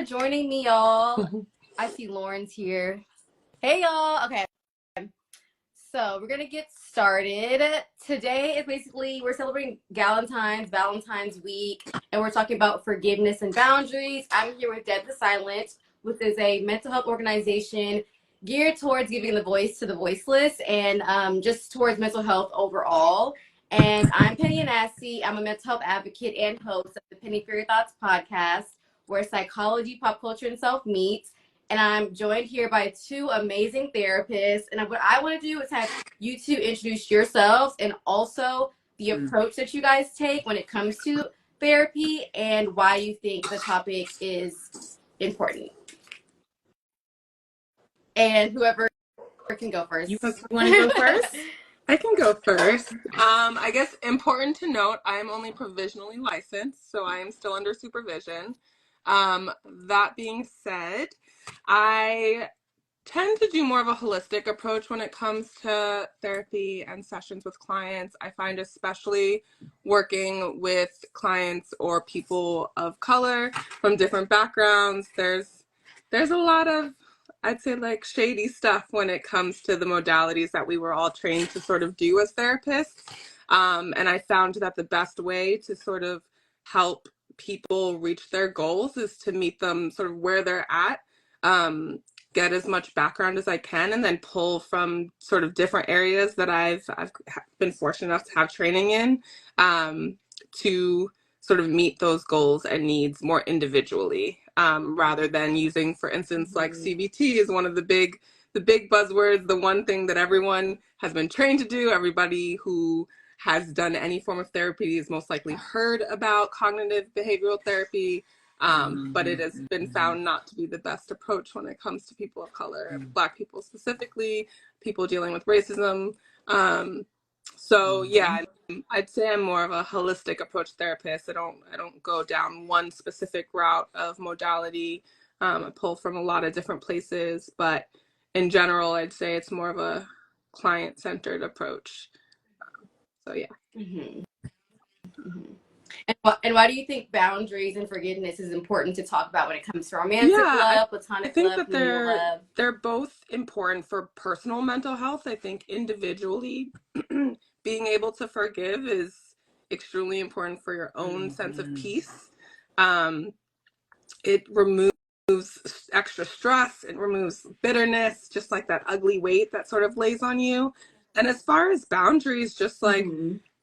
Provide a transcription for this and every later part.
for joining me, y'all. I see Lauren's here. Hey, y'all. Okay. So we're going to get started. Today is basically, we're celebrating Valentine's Week, and we're talking about forgiveness and boundaries. I'm here with Dead the Silent, which is a mental health organization geared towards giving the voice to the voiceless and just towards mental health overall. And I'm Penny Anassi. I'm a mental health advocate and host of the Penny for Your Thoughts podcast, where psychology, pop culture, and self meet. And I'm joined here by two amazing therapists. And what I want to do is have you two introduce yourselves and also the approach that you guys take when it comes to therapy and why you think the topic is important. And whoever can go first. You want to go first? I can go first. I guess important to note, I'm only provisionally licensed, so I am still under supervision. That being said, I tend to do more of a holistic approach when it comes to therapy and sessions with clients. I find especially working with clients or people of color from different backgrounds, there's a lot of, I'd say, like, shady stuff when it comes to the modalities that we were all trained to sort of do as therapists. And I found that the best way to sort of help people reach their goals is to meet them sort of where they're at, get as much background as I can, and then pull from sort of different areas that I've been fortunate enough to have training in, to sort of meet those goals and needs more individually, rather than using, for instance, like CBT is one of the big buzzwords, the one thing that everyone has been trained to do. Everybody who has done any form of therapy is most likely heard about cognitive behavioral therapy, but it has been found not to be the best approach when it comes to people of color, Black people specifically, people dealing with racism. So yeah, I'd say I'm more of a holistic approach therapist. I don't go down one specific route of modality. I pull from a lot of different places, but in general, I'd say it's more of a client-centered approach. So yeah. Mm-hmm. Mm-hmm. And why do you think boundaries and forgiveness is important to talk about when it comes to romantic love, platonic love, I think that they're both important for personal mental health. I think individually, being able to forgive is extremely important for your own sense of peace. It removes extra stress, it removes bitterness, just like that ugly weight that sort of lays on you. And as far as boundaries, just like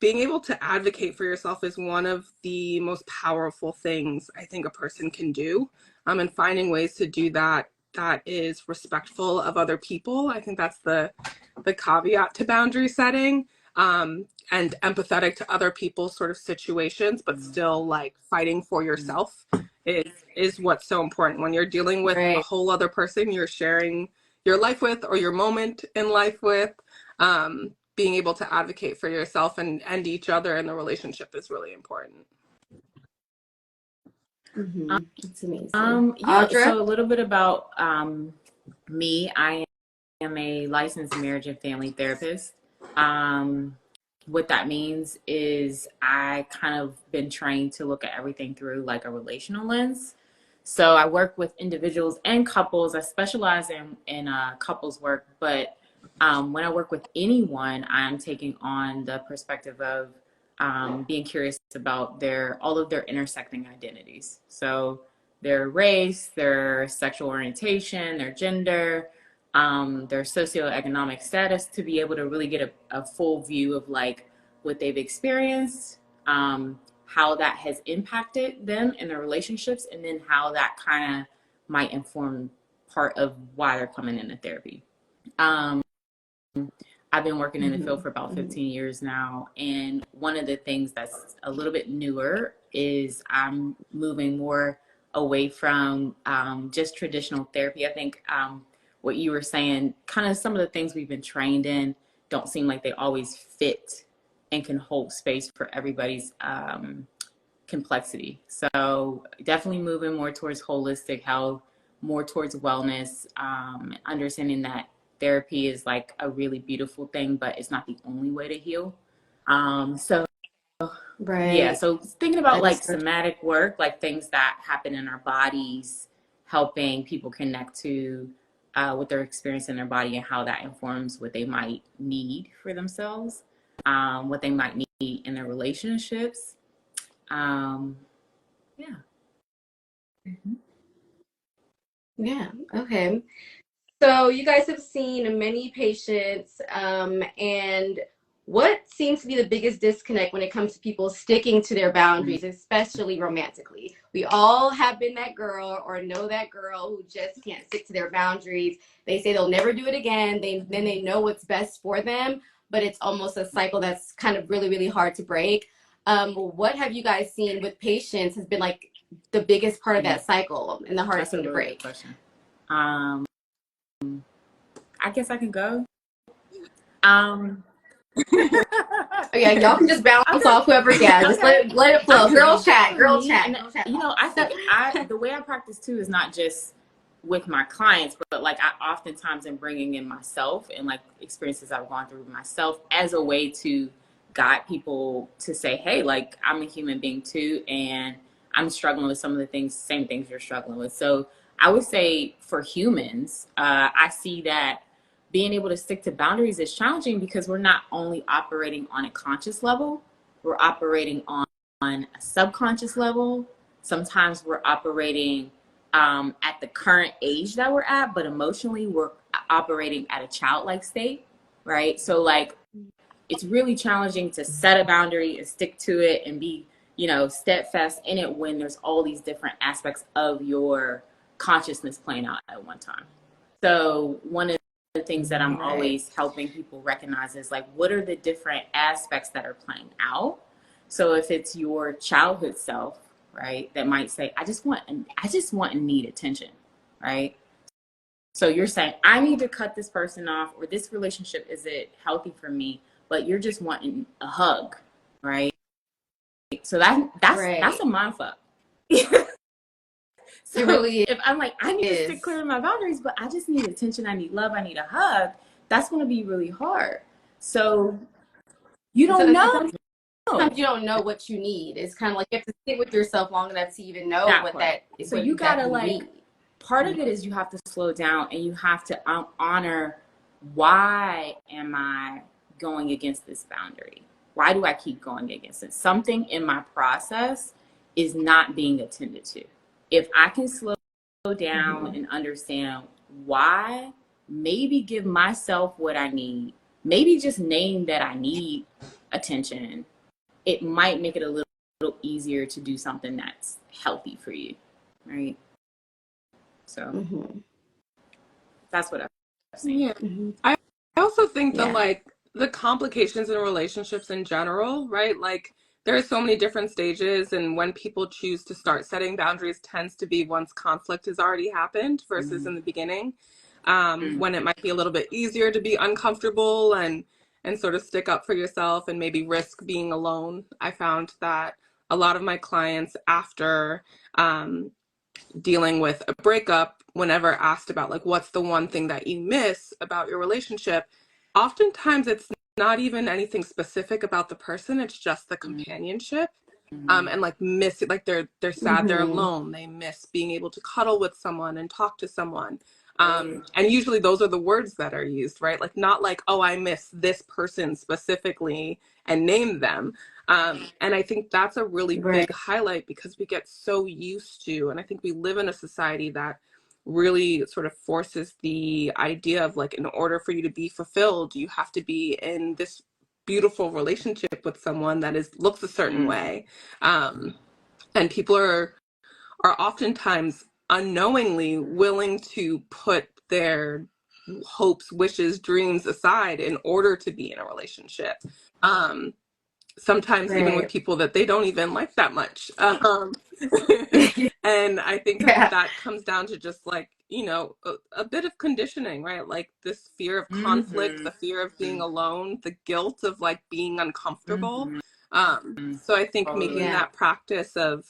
being able to advocate for yourself is one of the most powerful things I think a person can do. And finding ways to do that is respectful of other people. I think that's the caveat to boundary setting, and empathetic to other people's sort of situations, but still like fighting for yourself is what's so important when you're dealing with a whole other person you're sharing your life with or your moment in life with. Being able to advocate for yourself and each other in the relationship is really important. That's amazing. Yeah, Audra? So a little bit about me. I am a licensed marriage and family therapist. What that means is I kind of been trained to look at everything through like a relational lens. So I work with individuals and couples. I specialize in couples work, but when I work with anyone, I'm taking on the perspective of being curious about all of their intersecting identities. So their race, their sexual orientation, their gender, their socioeconomic status, to be able to really get a full view of like what they've experienced, how that has impacted them in their relationships, and then how that kind of might inform part of why they're coming into therapy. I've been working in the field for about 15 years now. And one of the things that's a little bit newer is I'm moving more away from just traditional therapy. I think what you were saying, kind of some of the things we've been trained in don't seem like they always fit and can hold space for everybody's complexity. So definitely moving more towards holistic health, more towards wellness, understanding that therapy is like a really beautiful thing, but it's not the only way to heal. So thinking about like somatic work, like things that happen in our bodies helping people connect to what they're experiencing in their body and how that informs what they might need for themselves, what they might need in their relationships. Yeah. Mm-hmm. Yeah. Okay. So you guys have seen many patients, and what seems to be the biggest disconnect when it comes to people sticking to their boundaries, especially romantically? We all have been that girl or know that girl who just can't stick to their boundaries. They say they'll never do it again. Then they know what's best for them, but it's almost a cycle that's kind of really, really hard to break. What have you guys seen with patients has been like the biggest part of that cycle and the hardest thing to Really break? good question. I guess I can go. Oh, yeah, y'all can just bounce off whoever. Yeah, just let it flow. Girl chat. You know, I think the way I practice too is not just with my clients, but like I oftentimes am bringing in myself and like experiences I've gone through with myself as a way to guide people to say, hey, like I'm a human being too, and I'm struggling with some of the same things you're struggling with. So I would say for humans, I see that being able to stick to boundaries is challenging because we're not only operating on a conscious level, we're operating on a subconscious level. Sometimes we're operating at the current age that we're at, but emotionally we're operating at a childlike state, right? So like it's really challenging to set a boundary and stick to it and be, steadfast in it when there's all these different aspects of your consciousness playing out at one time. So one of the things that I'm always helping people recognize is like, what are the different aspects that are playing out? So if it's your childhood self, right, that might say, I just want and need attention, right? So you're saying, I need to cut this person off, or this relationship isn't healthy for me, but you're just wanting a hug, right? So that's a mind fuck. So it really if I'm like, I need to stick clear of my boundaries, but I just need attention, I need love, I need a hug, that's going to be really hard. So you don't know. Sometimes you don't know what you need. It's kind of like you have to sit with yourself long enough to even know what that is. So you gotta like, part of it is you have to slow down and you have to honor, why am I going against this boundary? Why do I keep going against it? Something in my process is not being attended to. If I can slow down and understand why, maybe give myself what I need, maybe just name that I need attention, it might make it a little easier to do something that's healthy for you, right? So that's what I've seen. Yeah. I also think that like the complications in relationships in general, right? Like there are so many different stages, and when people choose to start setting boundaries tends to be once conflict has already happened versus in the beginning, when it might be a little bit easier to be uncomfortable and sort of stick up for yourself and maybe risk being alone. I found that a lot of my clients after dealing with a breakup, whenever asked about like what's the one thing that you miss about your relationship, oftentimes it's not even anything specific about the person, it's just the companionship. And like miss it, like they're sad, they're alone, they miss being able to cuddle with someone and talk to someone. And usually those are the words that are used, right? Like not like, oh, I miss this person specifically and name them. And I think that's a really big highlight because we get so used to, and I think we live in a society that really sort of forces the idea of like, in order for you to be fulfilled, you have to be in this beautiful relationship with someone that looks a certain way. And people are oftentimes unknowingly willing to put their hopes, wishes, dreams aside in order to be in a relationship. Sometimes even with people that they don't even like that much. And I think that comes down to just like, a bit of conditioning, right? Like this fear of conflict, the fear of being alone, the guilt of like being uncomfortable. So I think making that practice of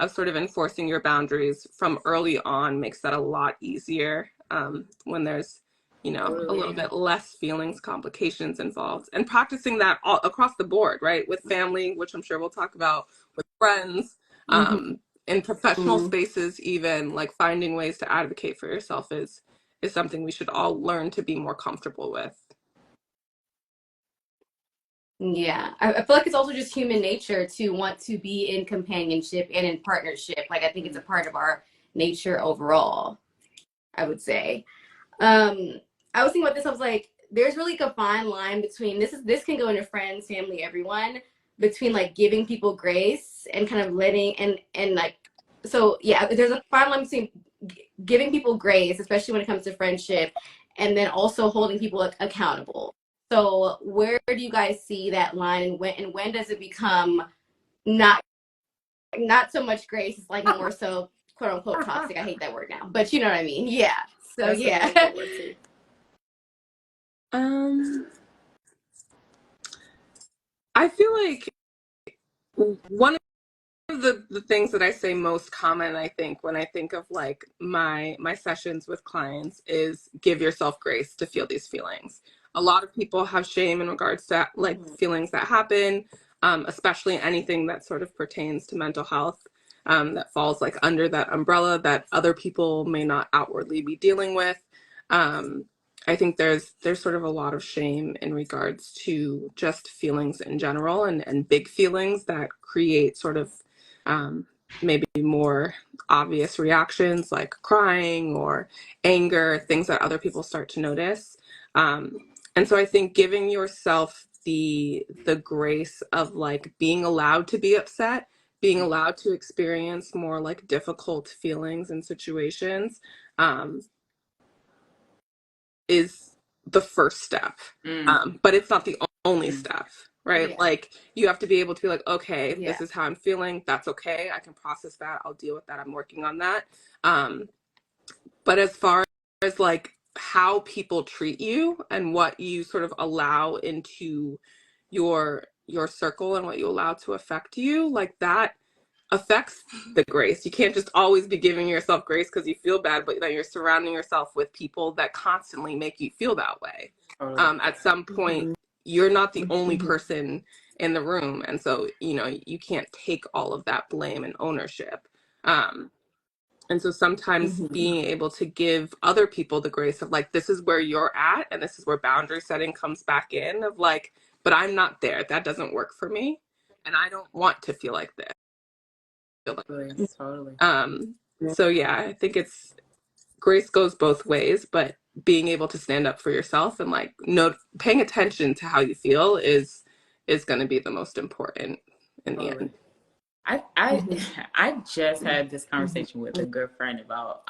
sort of enforcing your boundaries from early on makes that a lot easier, when there's a little bit less feelings, complications involved, and practicing that all across the board, right? With family, which I'm sure we'll talk about, with friends, in professional Mm. spaces, even like finding ways to advocate for yourself is something we should all learn to be more comfortable with. Yeah, I feel like it's also just human nature to want to be in companionship and in partnership. Like, I think it's a part of our nature overall, I would say. I was thinking about this. I was like, there's really like a fine line between this can go into friends, family, everyone, between like giving people grace and kind of letting and like, so yeah, there's a fine line between giving people grace, especially when it comes to friendship, and then also holding people accountable. So where do you guys see that line, and when does it become not not so much grace? It's like more so quote unquote toxic. I hate that word now, but you know what I mean. Yeah. So That's a yeah. really good word too. I feel like one of the things that I say most common, I think, when I think of like my sessions with clients is give yourself grace to feel these feelings. A lot of people have shame in regards to like feelings that happen, especially anything that sort of pertains to mental health, that falls like under that umbrella that other people may not outwardly be dealing with. I think there's sort of a lot of shame in regards to just feelings in general, and big feelings that create sort of maybe more obvious reactions like crying or anger, things that other people start to notice. And so I think giving yourself the grace of like being allowed to be upset, being allowed to experience more like difficult feelings and situations, is the first step. But it's not the only step, right? Yeah. Like you have to be able to be like, okay, Yeah. this is how I'm feeling. That's okay. I can process that. I'll deal with that. I'm working on that. But as far as like how people treat you and what you sort of allow into your circle and what you allow to affect you, like that affects the grace. You can't just always be giving yourself grace because you feel bad, but then you're surrounding yourself with people that constantly make you feel that way. At some point, you're not the only person in the room, and so you can't take all of that blame and ownership. And so sometimes being able to give other people the grace of like, this is where you're at, and this is where boundary setting comes back in of like, but I'm not there. That doesn't work for me, and I don't want to feel like this. Totally. So yeah, I think it's grace goes both ways, but being able to stand up for yourself and like paying attention to how you feel is going to be the most important in the end. I just had this conversation with a good friend about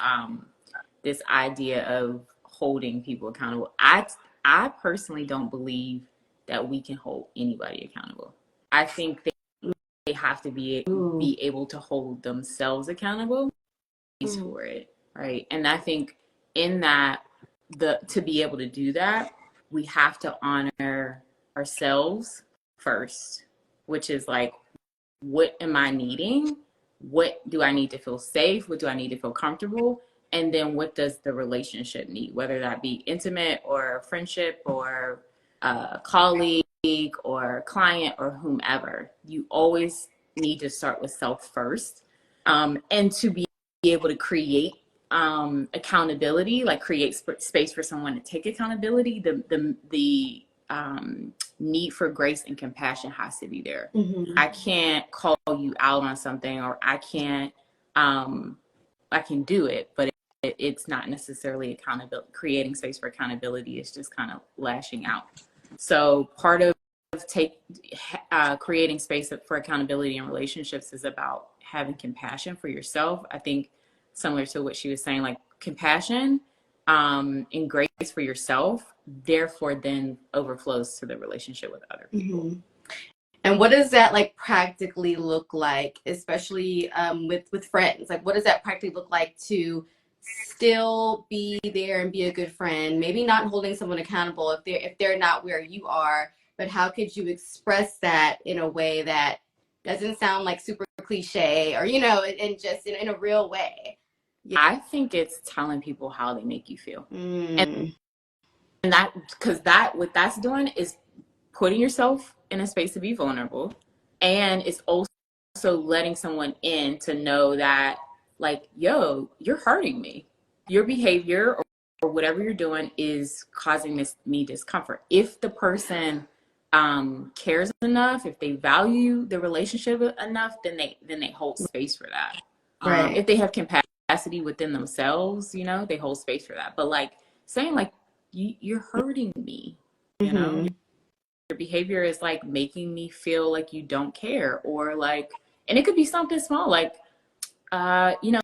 this idea of holding people accountable. I personally don't believe that we can hold anybody accountable. I think they have to be able to hold themselves accountable for it, right? And I think in that to be able to do that, we have to honor ourselves first, which is like, what am I needing? What do I need to feel safe? What do I need to feel comfortable? And then what does the relationship need, whether that be intimate or friendship or a colleague or client or whomever. You always need to start with self first. And to be able to create accountability, like create space for someone to take accountability, the need for grace and compassion has to be there. I can't call you out on something, or I can do it, but it's not necessarily accountability. Creating space for accountability is just kind of lashing out. So part of creating space for accountability in relationships is about having compassion for yourself. I think similar to what she was saying, like compassion and grace for yourself, therefore then overflows to the relationship with other people. And what does that like practically look like, especially with friends? Like, what does that practically look like to still be there and be a good friend? Maybe not holding someone accountable if they're not where you are, but how could you express that in a way that doesn't sound like super cliche, or and just in a real way? Yeah. I think it's telling people how they make you feel, and that, because what that's doing is putting yourself in a space to be vulnerable, and it's also also letting someone in to know that, like, yo, you're hurting me. Your behavior or whatever you're doing is causing me discomfort. If the person cares enough, if they value the relationship enough, then they hold space for that. Right. If they have capacity within themselves, you know, they hold space for that. But like saying like, you're hurting me, you know, your behavior is like making me feel like you don't care, or like, and it could be something small, like, you know,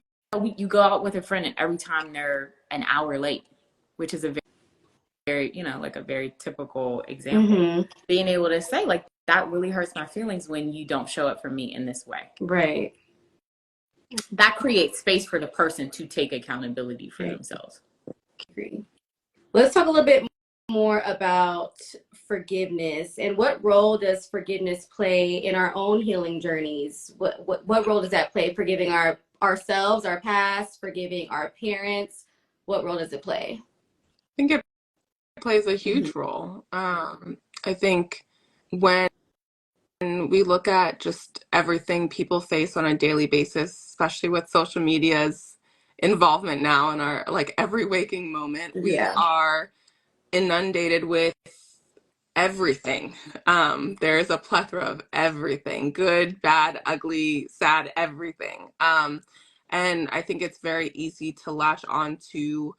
you go out with a friend and every time they're an hour late, which is a very, you know, like a very typical example. Being able to say like, that really hurts my feelings when you don't show up for me in this way. Right. That creates space for the person to take accountability for themselves. Agree. Let's talk a little bit more about forgiveness, and what role does forgiveness play in our own healing journeys? What role does that play? Forgiving ourselves, our past, forgiving our parents. What role does it play? I think it plays a huge role. I think when we look at just everything people face on a daily basis, especially with social media's involvement now in our like every waking moment, we are inundated with everything. There's a plethora of everything, good, bad, ugly, sad, everything. And I think it's very easy to latch on to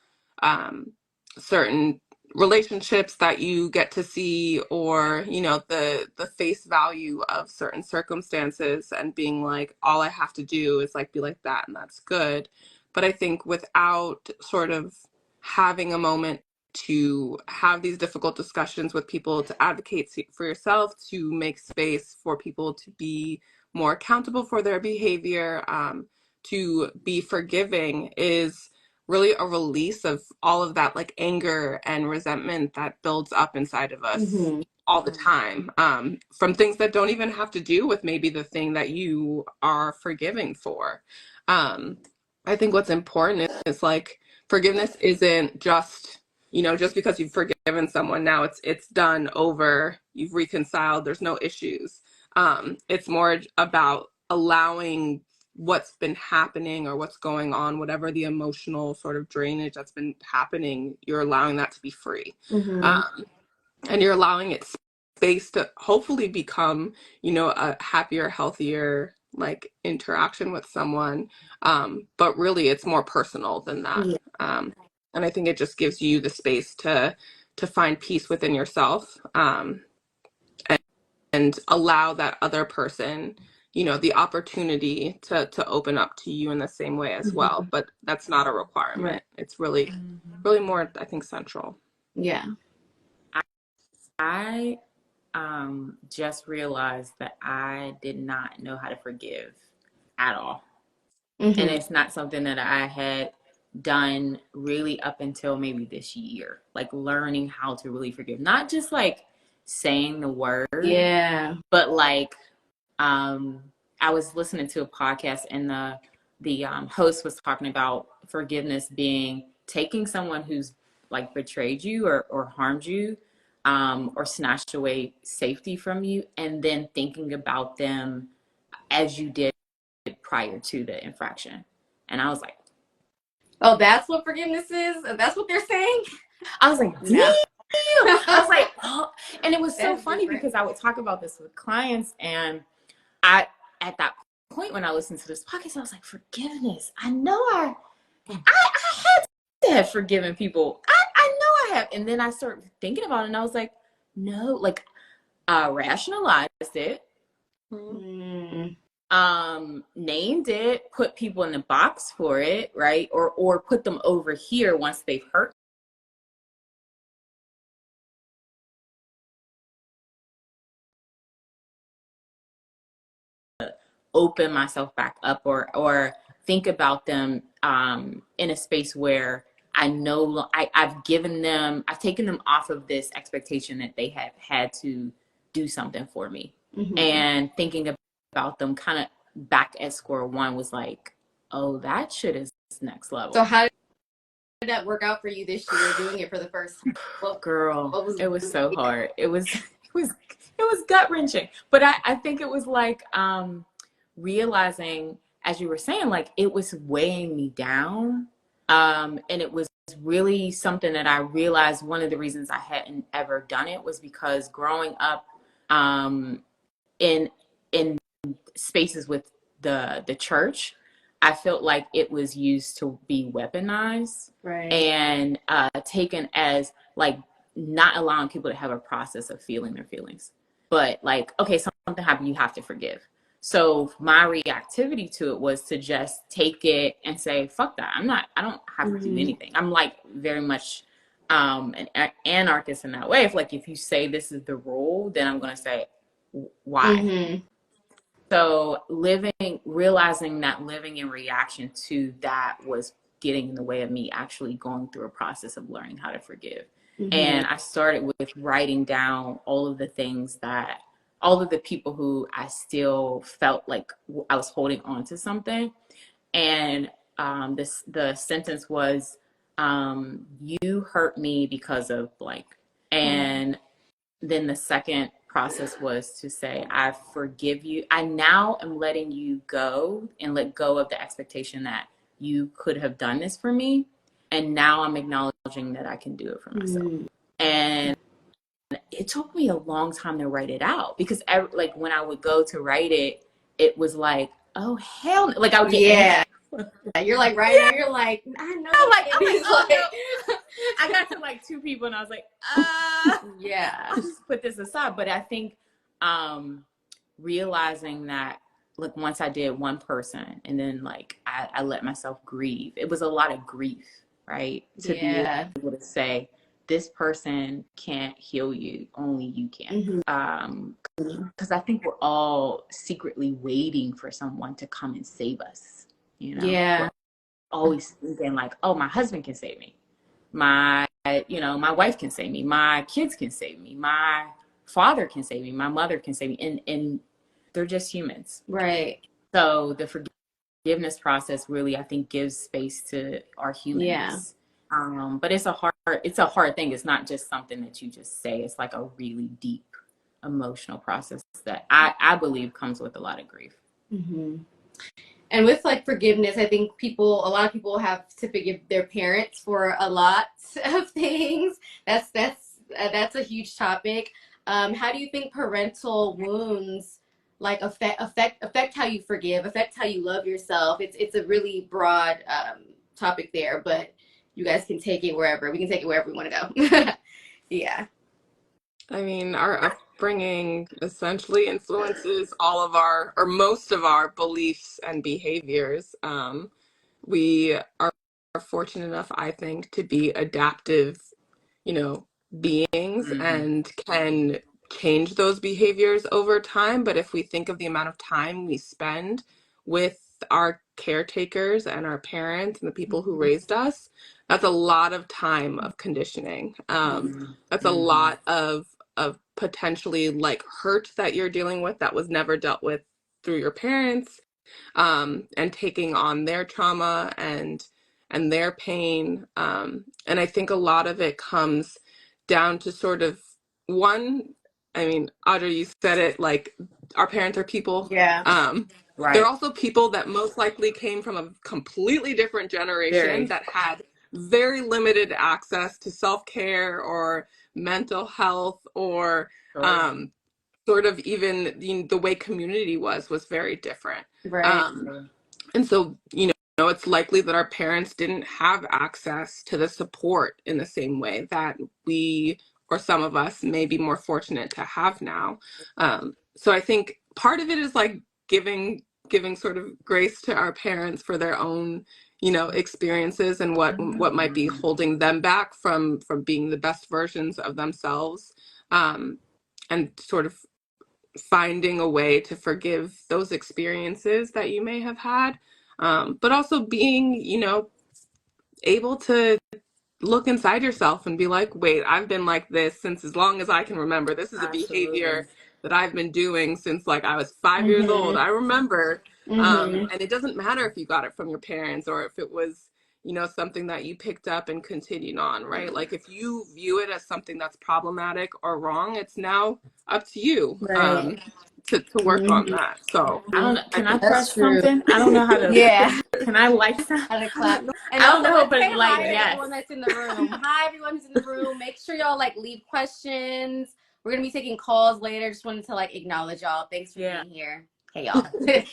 certain relationships that you get to see, or, you know, the face value of certain circumstances, and being like, all I have to do is like be like that and that's good. But I think without sort of having a moment to have these difficult discussions with people, to advocate for yourself, to make space for people to be more accountable for their behavior, to be forgiving, is really a release of all of that like anger and resentment that builds up inside of us all the time, from things that don't even have to do with maybe the thing that you are forgiving for. I think what's important is like, forgiveness isn't just, you know, just because you've forgiven someone, now it's done, over, you've reconciled, there's no issues. It's more about allowing what's been happening or what's going on, whatever the emotional sort of drainage that's been happening, you're allowing that to be free. And you're allowing it space to hopefully become, you know, a happier, healthier like interaction with someone. But really it's more personal than that. And I think it just gives you the space to find peace within yourself, and allow that other person, you know, the opportunity to open up to you in the same way as well. But that's not a requirement. It's really more, I think, central. I just realized that I did not know how to forgive at all. And it's not something that I had done really up until maybe this year, like learning how to really forgive, not just like saying the word, but like I was listening to a podcast, and the host was talking about forgiveness being taking someone who's like betrayed you or harmed you, or snatched away safety from you, and then thinking about them as you did prior to the infraction. And I was like, oh, that's what forgiveness is? That's what they're saying? I was like, damn. I was like, oh. And it was so funny because I would talk about this with clients, and at that point when I listened to this podcast, I was like, forgiveness. I know I had to have forgiven people. I know I have. And then I started thinking about it, and I was like, no, like I rationalized it. Named it, put people in the box for it, right? Or put them over here once they've hurt. Open myself back up, or think about them in a space where I know I've taken them off of this expectation that they have had to do something for me. And thinking about them kind of back at square one was like, oh, that shit is next level. So how did that work out for you this year, doing it for the first time? It was so hard. It was gut wrenching, but I think it was like realizing, as you were saying, like it was weighing me down. And it was really something that I realized one of the reasons I hadn't ever done it was because growing up in in spaces with the church, I felt like it was used to be weaponized, Right. and taken as like not allowing people to have a process of feeling their feelings. But like, okay, something happened, you have to forgive. So my reactivity to it was to just take it and say, fuck that. I don't have to do anything. I'm like very much an anarchist in that way. If like, if you say this is the rule, then I'm going to say why. So realizing that living in reaction to that was getting in the way of me actually going through a process of learning how to forgive. And I started with writing down all of the things that, all of the people who I still felt like I was holding on to something. And the sentence was, you hurt me because of blank. And then the second process was to say, I forgive you. I now am letting you go and let go of the expectation that you could have done this for me. And now I'm acknowledging that I can do it for myself. And it took me a long time to write it out because like when I would go to write it, it was like, oh, hell no. Like I would get You're like writing and you're like, I know. I'm like, oh, no. I got to like two people and I was like, I'll just put this aside. But I think realizing that, like, once I did one person and then like I let myself grieve, it was a lot of grief, right? To be able to say, this person can't heal you, only you can. Because I think we're all secretly waiting for someone to come and save us, you know? We're always thinking like, oh, my husband can save me. My wife can save me. My kids can save me. My father can save me. My mother can save me. And they're just humans. Right. So the forgiveness process really, I think, gives space to our humanness. But it's a hard thing. It's not just something that you just say. It's like a really deep emotional process that I believe comes with a lot of grief. And with like forgiveness, I think a lot of people have to forgive their parents for a lot of things. That's a huge topic. How do you think parental wounds like affect how you forgive, affect how you love yourself? It's a really broad topic there, but you guys can take it wherever. We can take it wherever we want to go. Yeah. I mean, our upbringing essentially influences all of our, or most of our beliefs and behaviors. We are fortunate enough, I think, to be adaptive, beings and can change those behaviors over time. But if we think of the amount of time we spend with our caretakers and our parents and the people who raised us, that's a lot of time of conditioning. That's a lot of potentially like hurt that you're dealing with that was never dealt with through your parents, and taking on their trauma and their pain. And I think a lot of it comes down to sort of I mean, Audra, you said it, like our parents are people. Right. They're also people that most likely came from a completely different generation that had very limited access to self-care or mental health or sort of even the way community was very different. And so, it's likely that our parents didn't have access to the support in the same way that we, or some of us, may be more fortunate to have now. So I think part of it is like giving sort of grace to our parents for their own, experiences and what might be holding them back from being the best versions of themselves, and sort of finding a way to forgive those experiences that you may have had, but also being, able to look inside yourself and be like, wait, I've been like this since as long as I can remember. This is a behavior that I've been doing since like I was 5 years old. I remember. And it doesn't matter if you got it from your parents or if it was, something that you picked up and continued on, right? Like if you view it as something that's problematic or wrong, it's now up to you. to work on that. So I don't know. Can I That's press true. something? I don't know how to. Yeah. Can I like something? How to clap. And I don't also, know, let's but say like, hi to yes. everyone that's in the room. Hi, everyone who's in the room. Make sure y'all like leave questions. We're gonna be taking calls later. Just wanted to like acknowledge y'all. Thanks for being here. Hey y'all.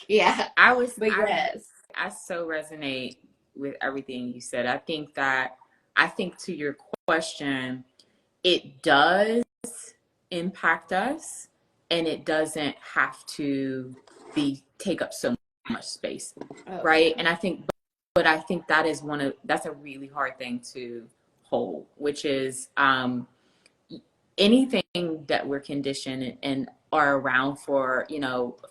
Yeah. But yes. I so resonate with everything you said. I think to your question, it does impact us, and it doesn't have to take up so much space, right? And I think, but I think that's a really hard thing to hold, which is anything that we're conditioned and are around for,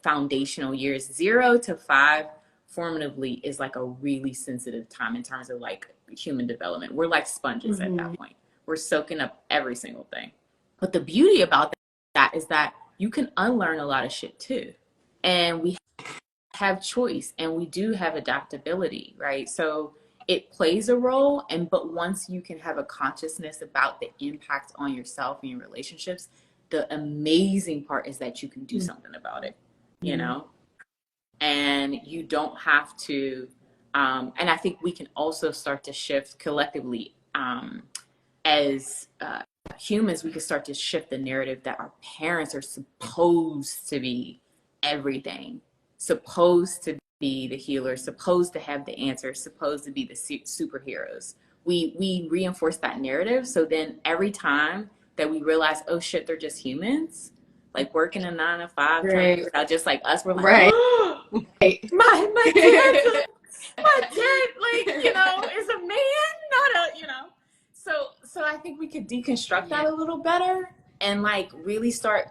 foundational years, 0 to 5 formatively is like a really sensitive time in terms of like human development. We're like sponges at that point. We're soaking up every single thing. But the beauty about that is that you can unlearn a lot of shit too. And we have choice, and we do have adaptability, right? So it plays a role, but once you can have a consciousness about the impact on yourself and your relationships, the amazing part is that you can do something about it, and you don't have to, and I think we can also start to shift collectively, as humans. We can start to shift the narrative that our parents are supposed to be everything, supposed to be the healer, supposed to have the answers, supposed to be the superheroes. We reinforce that narrative. So then every time that we realize, oh shit, they're just humans, like working a 9 to 5, trying to figure it out just like us, we're like, oh, my dad, like, is a man, not a, So I think we could deconstruct that a little better, and like really start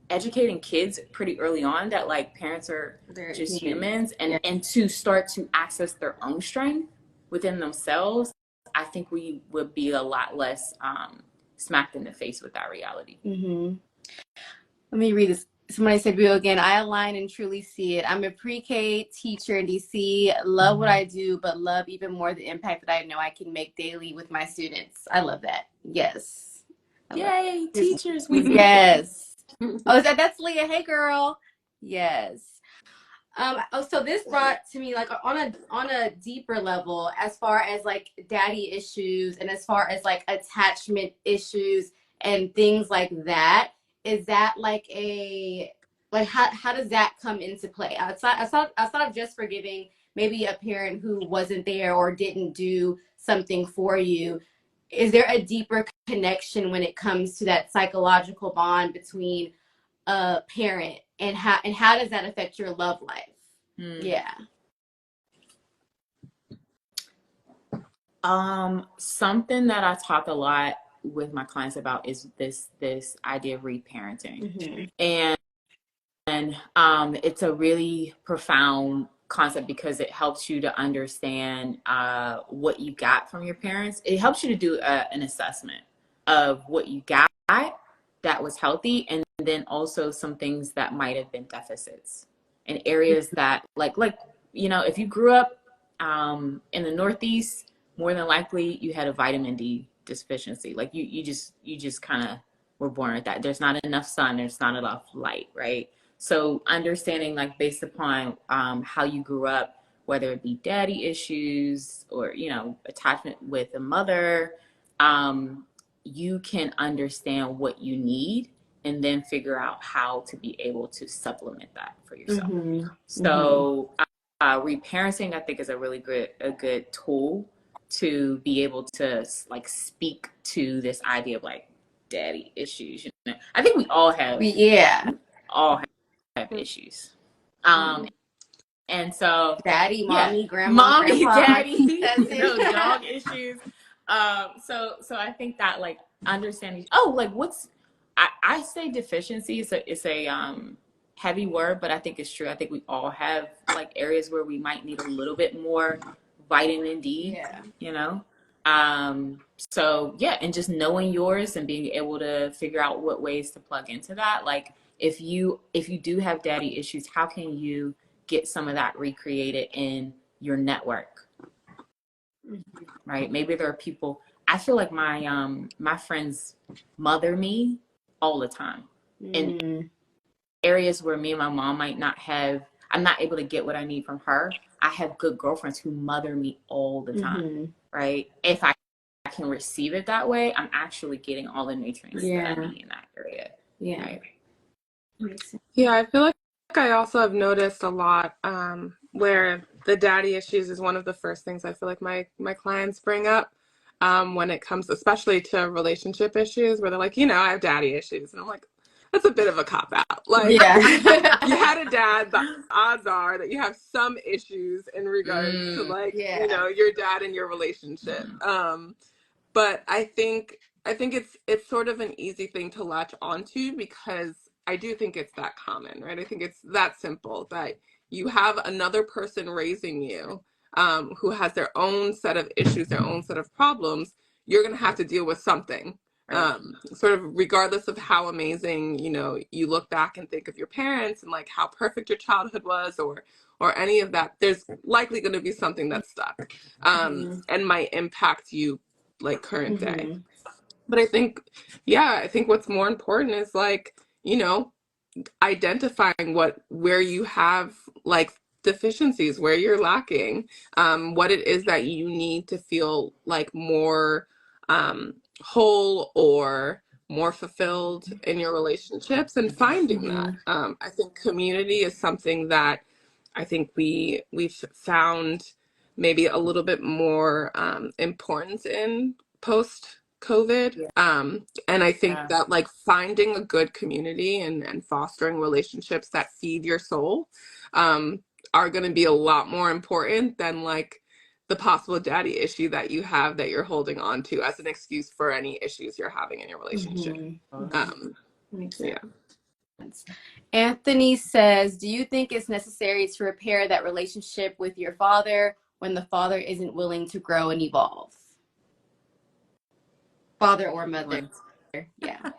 educating kids pretty early on that like parents are just humans, and to start to access their own strength within themselves. I think we would be a lot less smacked in the face with that reality. Let me read this. Somebody said, "Real again. I align and truly see it. I'm a pre-K teacher in DC. Love what I do, but love even more the impact that I know I can make daily with my students." I love that. Yes. Yay, teachers. Yes. Oh, that's Leah. Hey, girl. Yes. So this brought to me like on a deeper level, as far as like daddy issues and as far as like attachment issues and things like that. Is that like how does that come into play outside of just forgiving maybe a parent who wasn't there or didn't do something for you? Is there a deeper connection when it comes to that psychological bond between a parent, and how does that affect your love life? Yeah. Something that I talk a lot with my clients about is this idea of reparenting. And it's a really profound concept because it helps you to understand what you got from your parents. It helps you to do an assessment of what you got that was healthy, and then also some things that might have been deficits and areas that like if you grew up in the Northeast, more than likely you had a vitamin D deficiency. Like you just kind of were born with that. There's not enough sun, there's not enough light, right? So understanding like based upon how you grew up, whether it be daddy issues or, attachment with a mother, you can understand what you need and then figure out how to be able to supplement that for yourself. So reparenting, I think, is a really good tool to be able to like speak to this idea of like daddy issues. I think we all have issues. And so daddy, mommy, grandma, grandpa, daddy, dog issues. So I think that like understanding, I say deficiency is a heavy word, but I think it's true. I think we all have like areas where we might need a little bit more vitamin D, so yeah, and just knowing yours and being able to figure out what ways to plug into that. Like if you do have daddy issues, how can you get some of that recreated in your network? Right? Maybe there are people, I feel like my friends mother me all the time. And areas where me and my mom might not have, I'm not able to get what I need from her, I have good girlfriends who mother me all the time, right? If I can receive it that way, I'm actually getting all the nutrients that I need in that area. Yeah. Right? Yeah, I feel like I also have noticed a lot where the daddy issues is one of the first things I feel like my clients bring up when it comes, especially to relationship issues, where they're like, I have daddy issues. And I'm like, that's a bit of a cop out. Like, you had a dad, the odds are that you have some issues in regards to like, your dad and your relationship. But I think it's sort of an easy thing to latch onto because I do think it's that common, right? I think it's that simple that you have another person raising you who has their own set of issues, their own set of problems. You're going to have to deal with something. Sort of regardless of how amazing, you look back and think of your parents and like how perfect your childhood was or any of that, there's likely going to be something that's stuck and might impact you like current day. But I think what's more important is like, identifying where you have like deficiencies, where you're lacking, what it is that you need to feel like more whole or more fulfilled in your relationships and finding that. I think community is something that I think we've found maybe a little bit more importance in post COVID. And I think that like finding a good community and fostering relationships that feed your soul are going to be a lot more important than like the possible daddy issue that you have that you're holding on to as an excuse for any issues you're having in your relationship. Yeah. Anthony says, do you think it's necessary to repair that relationship with your father when the father isn't willing to grow and evolve? Father or mother. Yeah.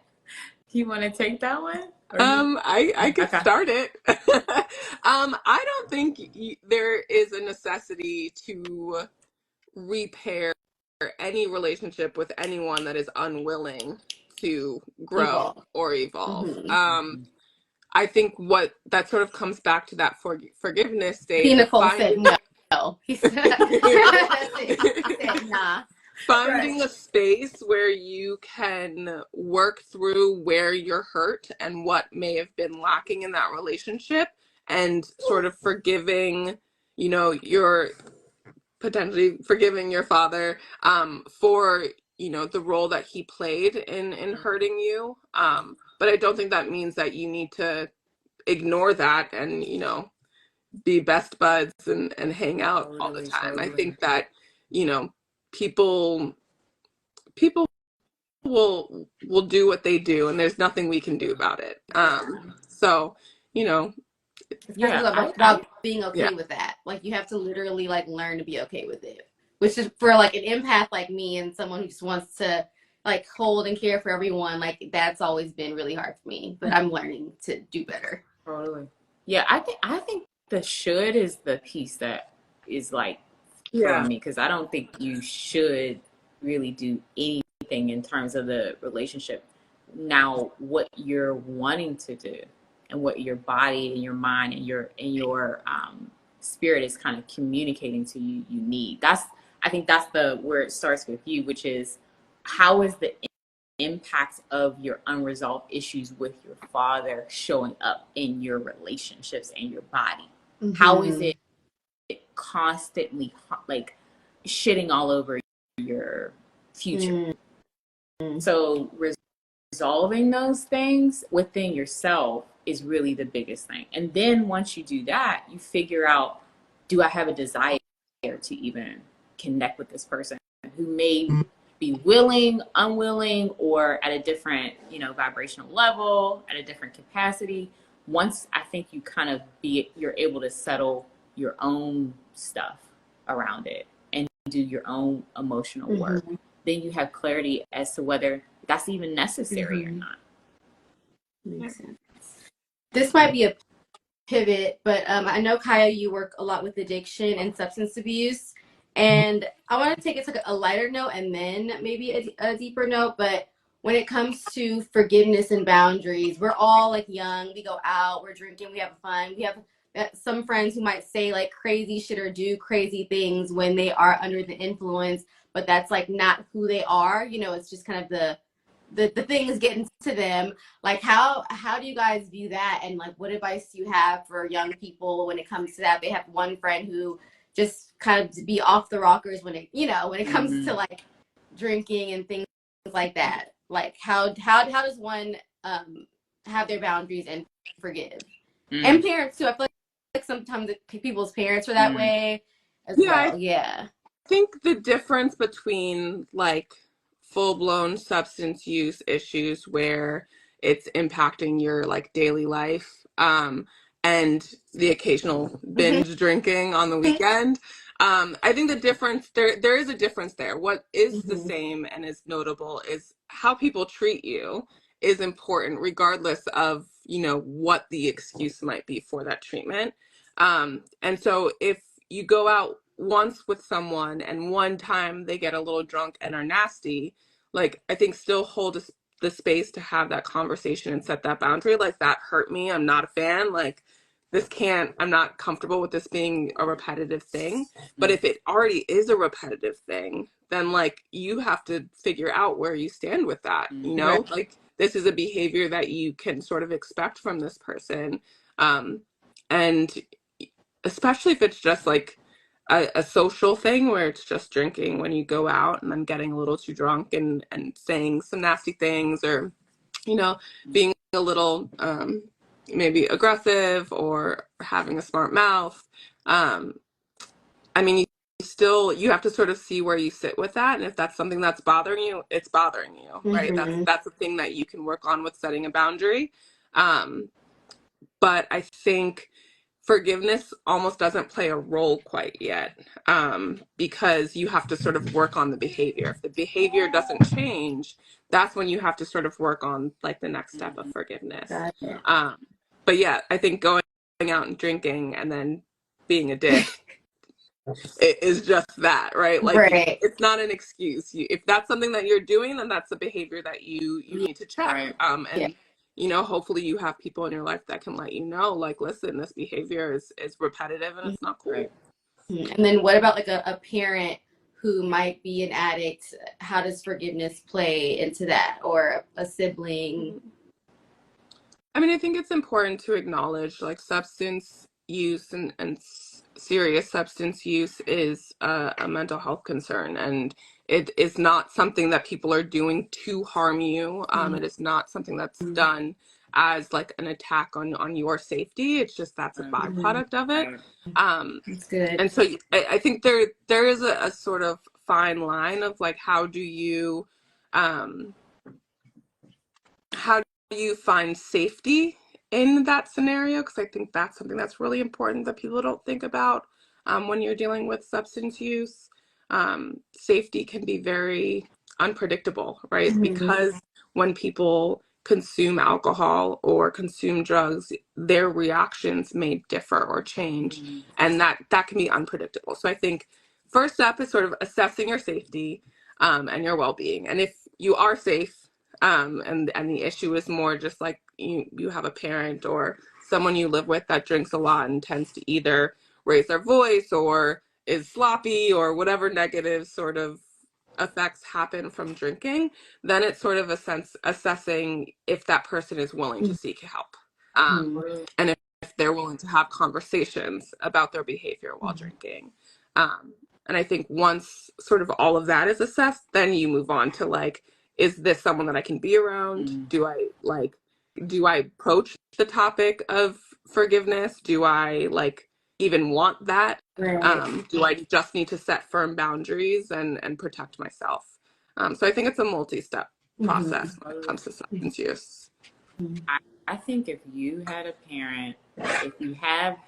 You want to take that one? I could start it. I don't think there is a necessity to repair any relationship with anyone that is unwilling to grow or evolve. I think what that sort of comes back to that forgiveness stage. Nicole said no. He said nah. Finding a space where you can work through where you're hurt and what may have been lacking in that relationship and sort of forgiving, your potentially forgiving your father for, the role that he played in hurting you. But I don't think that means that you need to ignore that and, be best buds and hang out all the time. I think that, people will do what they do and there's nothing we can do about it. So, about being okay with that. Like you have to literally like learn to be okay with it. Which is for like an empath like me and someone who just wants to like hold and care for everyone, like that's always been really hard for me. But I'm learning to do better. Totally. Yeah, I think the should is the piece that is like for me, because I don't think you should really do anything in terms of the relationship. Now, what you're wanting to do and what your body and your mind and your spirit is kind of communicating to you need. I think that's where it starts with you, which is how is the impact of your unresolved issues with your father showing up in your relationships and your body? How is it constantly like shitting all over your future? So resolving those things within yourself is really the biggest thing. And then once you do that, you figure out, do I have a desire to even connect with this person who may be willing, unwilling, or at a different, vibrational level, at a different capacity. Once I think you kind of you're able to settle your own stuff around it and do your own emotional work, then you have clarity as to whether that's even necessary or not. Makes sense. This might be a pivot, but I know, Kaiya, you work a lot with addiction and substance abuse. And I want to take it to a lighter note and then maybe a deeper note. But when it comes to forgiveness and boundaries, we're all like young, we go out, we're drinking, we have fun. We have some friends who might say like crazy shit or do crazy things when they are under the influence, but that's like not who they are. You know, it's just kind of the things getting to them. Like how do you guys view that, and like what advice do you have for young people when it comes to that? They have one friend who just kind of be off the rockers when it, you know, when it comes to like drinking and things like that. Like how does one have their boundaries and forgive? And parents too. I feel like sometimes people's parents are that way as well. Yeah. I think the difference between like full-blown substance use issues where it's impacting your like daily life, and the occasional binge drinking on the weekend, I think the difference there is a difference there. What is the same and is notable is how people treat you is important regardless of, you know, what the excuse might be for that treatment. And so if you go out once with someone and one time they get a little drunk and are nasty, like I think still hold the space to have that conversation and set that boundary. Like, that hurt me, I'm not a fan, like this can't, I'm not comfortable with this being a repetitive thing. But if it already is a repetitive thing, then like you have to figure out where you stand with that, you know. Right. Like, this is a behavior that you can sort of expect from this person, and especially if it's just like a social thing where it's just drinking when you go out and then getting a little too drunk and saying some nasty things, or, you know, being a little maybe aggressive or having a smart mouth. I mean, you have to sort of see where you sit with that, and if that's something that's bothering you, it's bothering you, right? That's a thing that you can work on with setting a boundary. But I think forgiveness almost doesn't play a role quite yet, because you have to sort of work on the behavior. If the behavior doesn't change, that's when you have to sort of work on like the next step of forgiveness. But yeah, I think going out and drinking and then being a dick, it is just that, right? Like, Right. it's not an excuse. If that's something that you're doing, then that's a behavior that you need to check. Right. And Yeah. you know, hopefully you have people in your life that can let you know, like, listen, this behavior is repetitive and it's not cool. Right. And then what about like a parent who might be an addict? How does forgiveness play into that? Or a sibling? I mean, I think it's important to acknowledge like substance use and serious substance use is a mental health concern, and it is not something that people are doing to harm you. It is not something that's done as like an attack on your safety. It's just that's a byproduct of it. That's good. And so I think there is a sort of fine line of like, how do you find safety in that scenario? Because I think that's something that's really important that people don't think about when you're dealing with substance use. Safety can be very unpredictable, right? Because when people consume alcohol or consume drugs, their reactions may differ or change, and that can be unpredictable. So I think first step is sort of assessing your safety and your well-being. And if you are safe, and the issue is more just like you have a parent or someone you live with that drinks a lot and tends to either raise their voice or is sloppy or whatever negative sort of effects happen from drinking, then it's sort of a sense assessing if that person is willing to seek help, and if they're willing to have conversations about their behavior while drinking. And I think once sort of all of that is assessed, then you move on to like, is this someone that I can be around? Do I approach the topic of forgiveness? Do I like even want that? Right. Do I just need to set firm boundaries and protect myself? So I think it's a multi-step process when it comes to substance use. I think if you have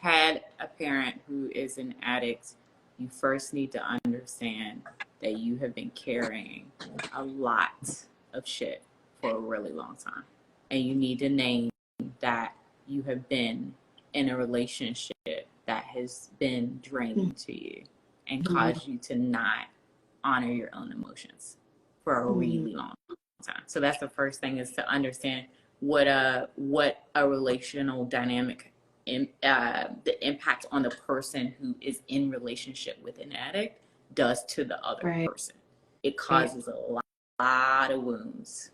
had a parent who is an addict, you first need to understand that you have been carrying a lot of shit for a really long time. And you need to name that you have been in a relationship that has been draining to you and caused you to not honor your own emotions for a really long time. So that's the first thing, is to understand what a relational dynamic, the impact on the person who is in relationship with an addict does to the other person. It causes a lot of wounds.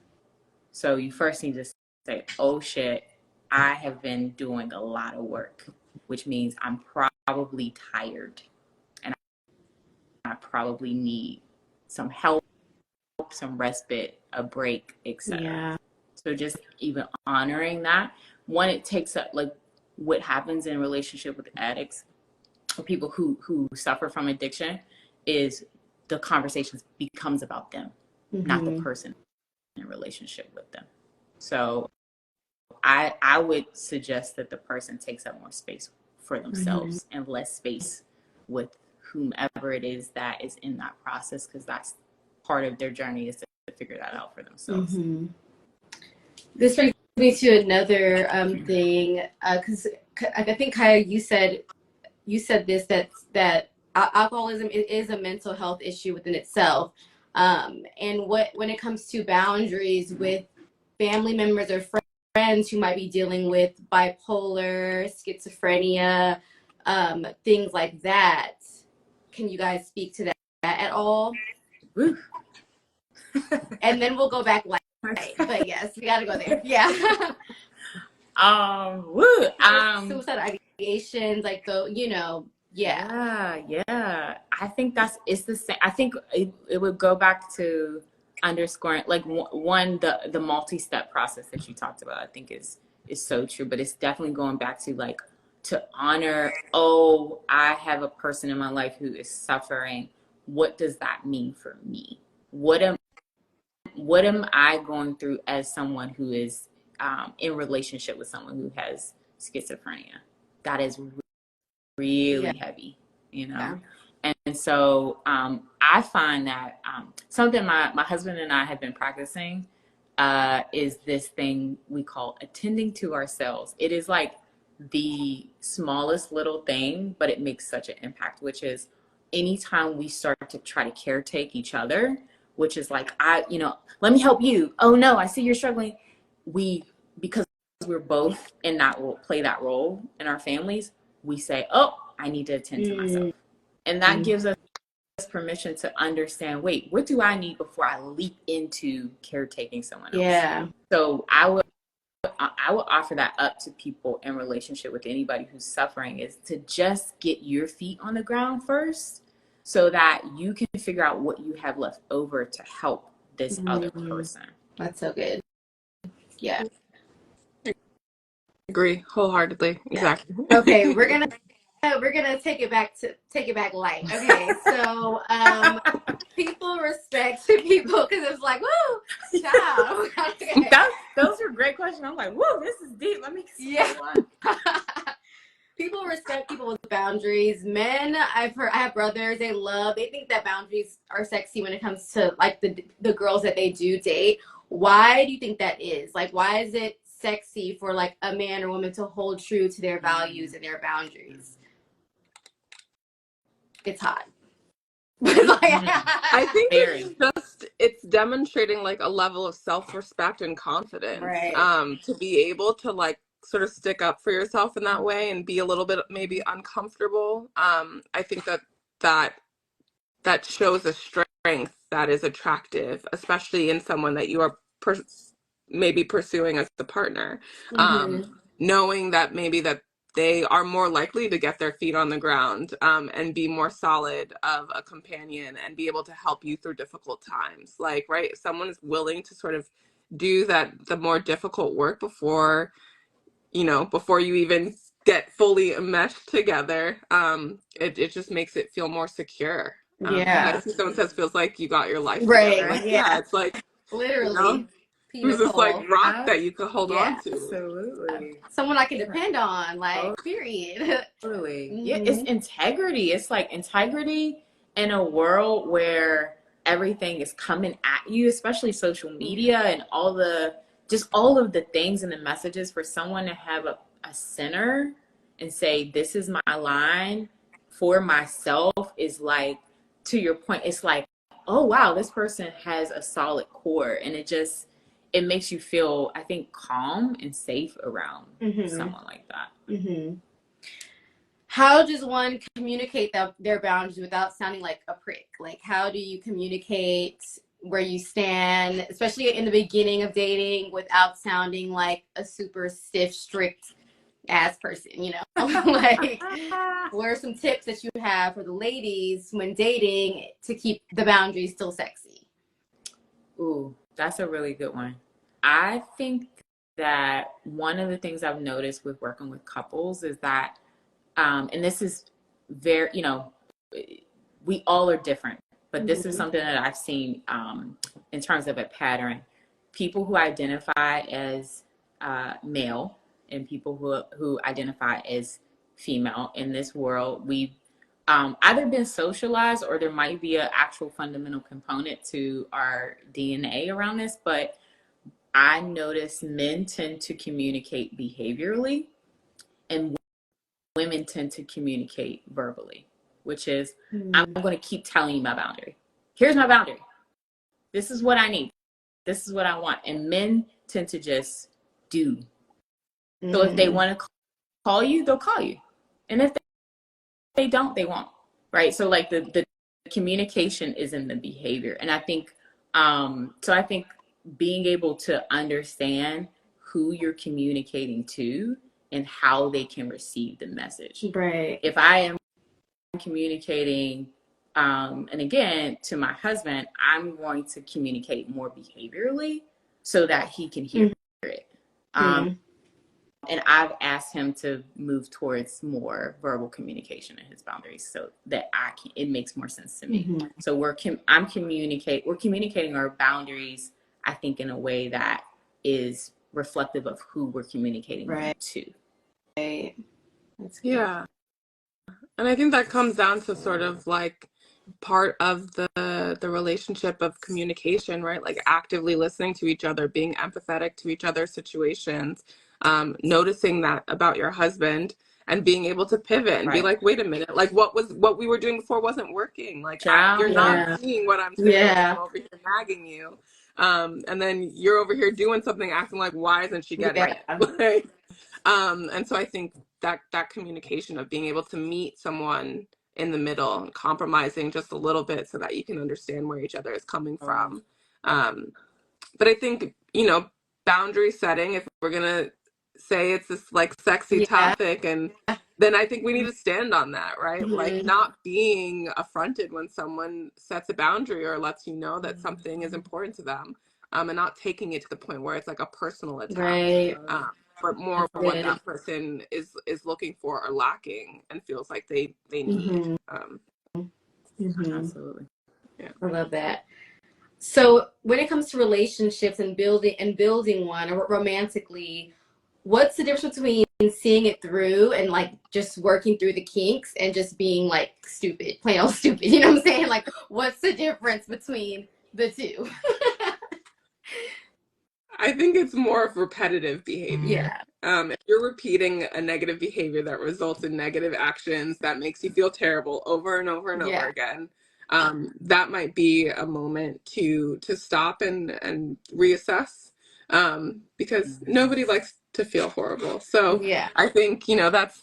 So you first need to say, oh shit, I have been doing a lot of work, which means I'm probably tired and I probably need some help, some respite, a break, etc. Yeah. So just even honoring that. One, it takes up, like, what happens in relationship with addicts or people who suffer from addiction is the conversation becomes about them, not the person in relationship with them. So I would suggest that the person takes up more space for themselves and less space with whomever it is that is in that process, because that's part of their journey, is to figure that out for themselves. This brings me to another thing, because I think, Kaiya, you said this, that alcoholism is a mental health issue within itself, and when it comes to boundaries with family members or friends who might be dealing with bipolar, schizophrenia, things like that. Can you guys speak to that at all? And then we'll go back light. But yes, we gotta go there. Yeah. Suicide ideations, like Yeah. I think it's the same. I think it would go back to underscoring, like, one, the multi-step process that you talked about, I think is so true. But it's definitely going back to, like, to honor, oh, I have a person in my life who is suffering. What does that mean for me? What am I going through as someone who is in relationship with someone who has schizophrenia? That is really heavy, And so I find that something my husband and I have been practicing is this thing we call attending to ourselves. It is like the smallest little thing, but it makes such an impact, which is anytime we start to try to caretake each other, which is like, let me help you. Oh no, I see you're struggling. Because we're both in that role, play that role in our families, we say, oh, I need to attend to myself. And that gives us permission to understand, wait, what do I need before I leap into caretaking someone else? Yeah. So I would offer that up to people in relationship with anybody who's suffering, is to just get your feet on the ground first, so that you can figure out what you have left over to help this other person. That's so good. Yeah. Agree wholeheartedly. Exactly. Okay, we're gonna take it back light. Okay, so people respect people, because it's like, woo, child. Okay. Those are great questions. I'm like, whoa, this is deep. Let me one. People respect people with boundaries. Men, I have brothers, they think that boundaries are sexy when it comes to, like, the girls that they do date. Why do you think that is? Like, why is it sexy for, like, a man or woman to hold true to their values and their boundaries? It's hot. I think it's demonstrating, like, a level of self-respect and confidence, to be able to, like, sort of stick up for yourself in that way and be a little bit maybe uncomfortable. I think that shows a strength that is attractive, especially in someone that you are maybe pursuing as a partner. Knowing that maybe that they are more likely to get their feet on the ground, and be more solid of a companion and be able to help you through difficult times. Like, right, if someone is willing to sort of do the more difficult work before you even get fully enmeshed together, it just makes it feel more secure. Medicine, someone says, feels like you got your life together. Like, it's like, literally. Who's this, like, rock that you could hold on to? Absolutely. Someone I can depend on, like, period. Totally. Yeah, it's integrity. It's like integrity in a world where everything is coming at you, especially social media and all of the things and the messages. For someone to have a center and say, this is my line for myself, is like, to your point, it's like, oh wow, this person has a solid core, and it makes you feel, I think, calm and safe around someone like that. How does one communicate their boundaries without sounding like a prick? Like, how do you communicate where you stand, especially in the beginning of dating, without sounding like a super stiff, strict ass person, you know? Like, what are some tips that you have for the ladies when dating to keep the boundaries still sexy? Ooh, that's a really good one. I think that one of the things I've noticed with working with couples is that, and this is very, we all are different, but this is something that I've seen in terms of a pattern. People who identify as male and people who identify as female in this world, we've either been socialized, or there might be an actual fundamental component to our DNA around this. But I notice men tend to communicate behaviorally, and women tend to communicate verbally, which is, I'm going to keep telling you my boundary. Here's my boundary. This is what I need. This is what I want. And men tend to just do. So if they want to call you, they'll call you. And if they don't, they won't. Right? So like the communication is in the behavior. And I think, so I think being able to understand who you're communicating to and how they can receive the message. Right. If I am communicating, and again, to my husband, I'm going to communicate more behaviorally so that he can hear it. And I've asked him to move towards more verbal communication in his boundaries so that it makes more sense to me. So we're communicating our boundaries, I think, in a way that is reflective of who we're communicating to. Right. Yeah. And I think that comes down to sort of like part of the relationship of communication, right? Like actively listening to each other, being empathetic to each other's situations, noticing that about your husband and being able to pivot and be like, wait a minute, like what we were doing before wasn't working. Like you're not seeing what I'm saying. I'm over here nagging you. And then you're over here doing something, acting like, why isn't she getting it? And so I think that communication of being able to meet someone in the middle and compromising just a little bit so that you can understand where each other is coming from. But I think, boundary setting, if we're going to say it's this like sexy topic, and then I think we need to stand on that, right? Like not being affronted when someone sets a boundary or lets you know that something is important to them, and not taking it to the point where it's like a personal attack. But more what that person is looking for or lacking and feels like they need. Absolutely. Yeah. I love that. So when it comes to relationships and building one or romantically, what's the difference between seeing it through and like just working through the kinks and just being like stupid, plain old stupid? You know what I'm saying? Like, what's the difference between the two? I think it's more of repetitive behavior. If you're repeating a negative behavior that results in negative actions that makes you feel terrible over and over and over again, that might be a moment to stop and reassess, because nobody likes to feel horrible. So I think that's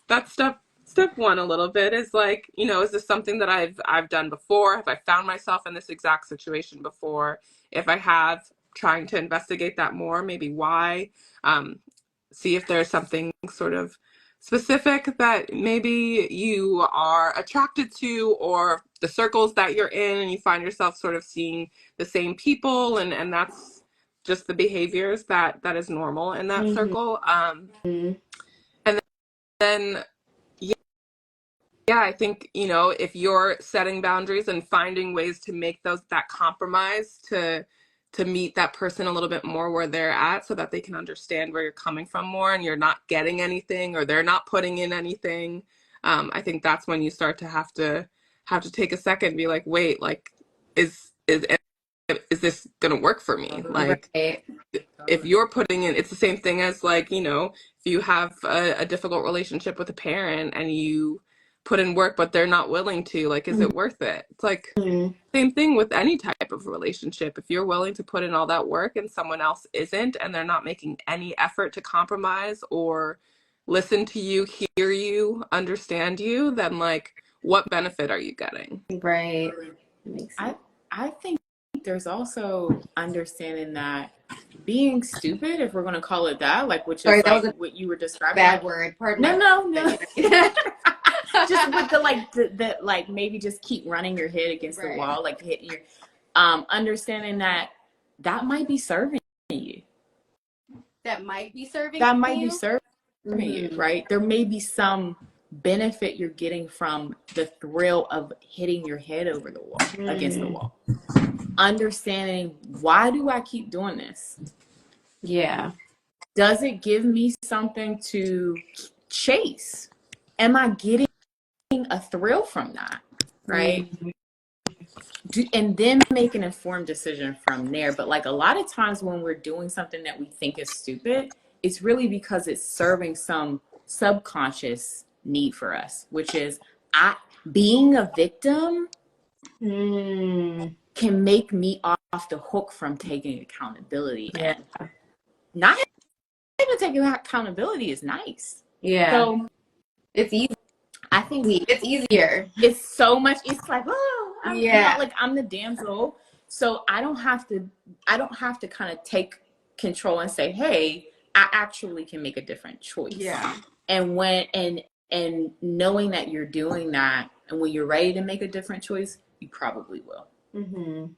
step one a little bit is like, is this something that I've done before? Have I found myself in this exact situation before? If I have, trying to investigate that more, maybe why, see if there's something sort of specific that maybe you are attracted to, or the circles that you're in and you find yourself sort of seeing the same people, and that's just the behaviors that is normal in that circle. And then I think, if you're setting boundaries and finding ways to make that compromise to meet that person a little bit more where they're at so that they can understand where you're coming from more and you're not getting anything or they're not putting in anything. I think that's when you start to have to take a second and be like, wait, like, is this going to work for me? Like, if you're putting in, it's the same thing as like, if you have a difficult relationship with a parent and you put in work, but they're not willing to. Like, is it worth it? It's like same thing with any type of relationship. If you're willing to put in all that work and someone else isn't, and they're not making any effort to compromise or listen to you, hear you, understand you, then like, what benefit are you getting? Right. Makes sense. I think there's also understanding that being stupid, if we're going to call it that, like, which Sorry, is that like was a what you were describing. bad Like, word. Pardon no. Just Just with the like maybe just keep running your head against the wall, like hitting your understanding that might be serving you. That might be serving you, right? There may be some benefit you're getting from the thrill of hitting your head over the wall, against the wall. Understanding, why do I keep doing this? Yeah. Does it give me something to chase? Am I getting a thrill from that? Right? And then make an informed decision from there. But like a lot of times when we're doing something that we think is stupid, it's really because it's serving some subconscious need for us, which is being a victim can make me off the hook from taking accountability. Yeah. And not even taking accountability is nice. Yeah. So it's easy. I think it's easier. It's so much. It's like, oh, I'm the damsel. So I don't have to kind of take control and say, hey, I actually can make a different choice. Yeah. And and knowing that you're doing that, and when you're ready to make a different choice, you probably will. Ooh,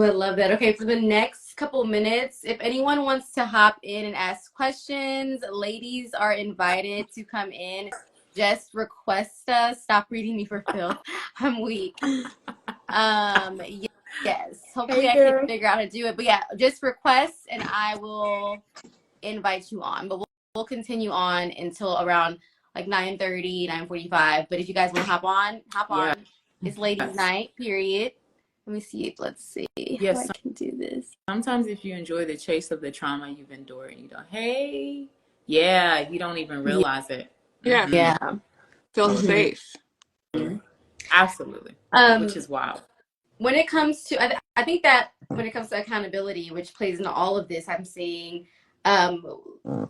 I love that. Okay, for the next couple minutes, if anyone wants to hop in and ask questions, ladies are invited to come in. Just request us. Stop reading me for filth. I'm weak. Yes. Hopefully I can figure out how to do it. But yeah, just request and I will invite you on. But we'll continue on until around like 9:30, 9:45. But if you guys want to hop on. It's ladies' night, period. Let me see. Let's see how I can do this. Sometimes if you enjoy the chase of the trauma you've endured and you go, hey, you don't even realize it. Yeah. Yeah. Feel safe. Absolutely. Which is wild. When it comes to, I think that when it comes to accountability, which plays into all of this, I'm seeing, I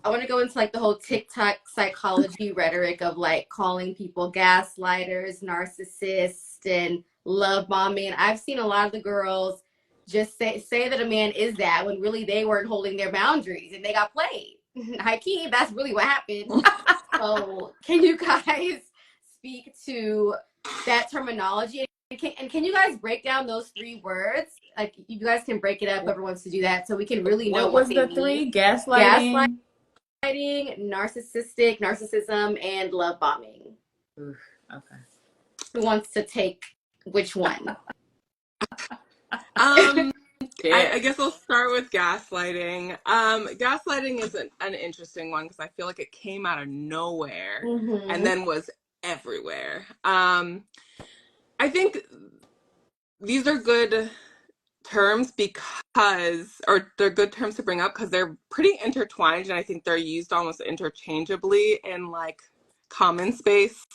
want to go into like the whole TikTok psychology rhetoric of like calling people gaslighters, narcissists, and love bombing. I've seen a lot of the girls just say that a man is that when really they weren't holding their boundaries and they got played. High key, that's really what happened. So can you guys speak to that terminology? And can you guys break down those 3 words? Like, you guys can break it up. Whoever wants to do that, so we can really know what was the 3? Gaslighting, narcissism, and love bombing. Oof, okay. Who wants to take which one? I guess I'll start with gaslighting. Gaslighting is an interesting one because I feel like it came out of nowhere and then was everywhere. I think these are good terms they're good terms to bring up because they're pretty intertwined, and I think they're used almost interchangeably in like common space.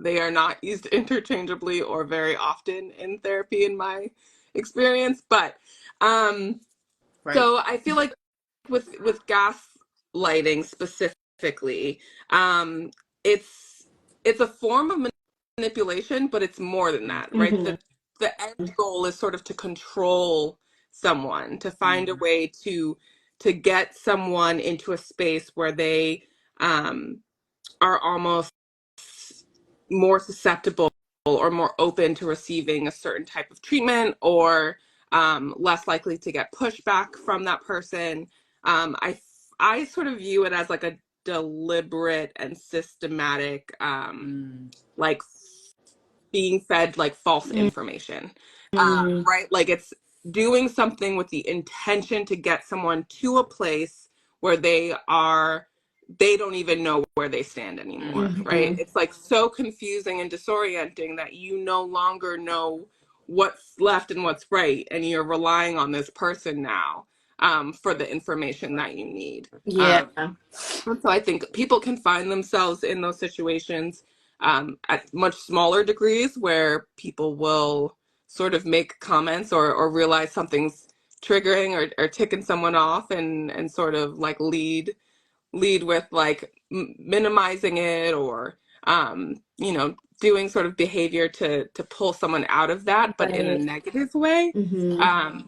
They are not used interchangeably or very often in therapy in my experience, but so I feel like with gaslighting specifically, it's a form of manipulation, but it's more than that, right? The end goal is sort of to control someone, to find a way to get someone into a space where they are almost more susceptible or more open to receiving a certain type of treatment, or less likely to get pushback from that person. I sort of view it as like a deliberate and systematic, like being fed like false information, right? Like it's doing something with the intention to get someone to a place where they don't even know where they stand anymore, right? It's like so confusing and disorienting that you no longer know what's left and what's right, and you're relying on this person now for the information that you need. Yeah. And so I think people can find themselves in those situations at much smaller degrees where people will sort of make comments or realize something's triggering or ticking someone off and sort of like lead with like minimizing it or doing sort of behavior to pull someone out of that, but in a Right. negative way. Mm-hmm.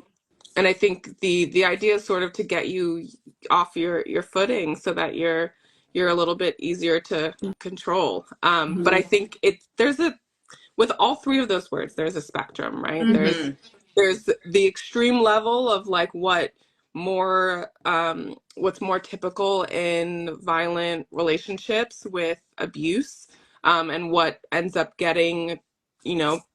And I think the idea is sort of to get you off your footing so that you're a little bit easier to control. But I think there's a with all three of those words, there's a spectrum, right? Mm-hmm. There's the extreme level of like what's more typical in violent relationships with abuse, and what ends up getting,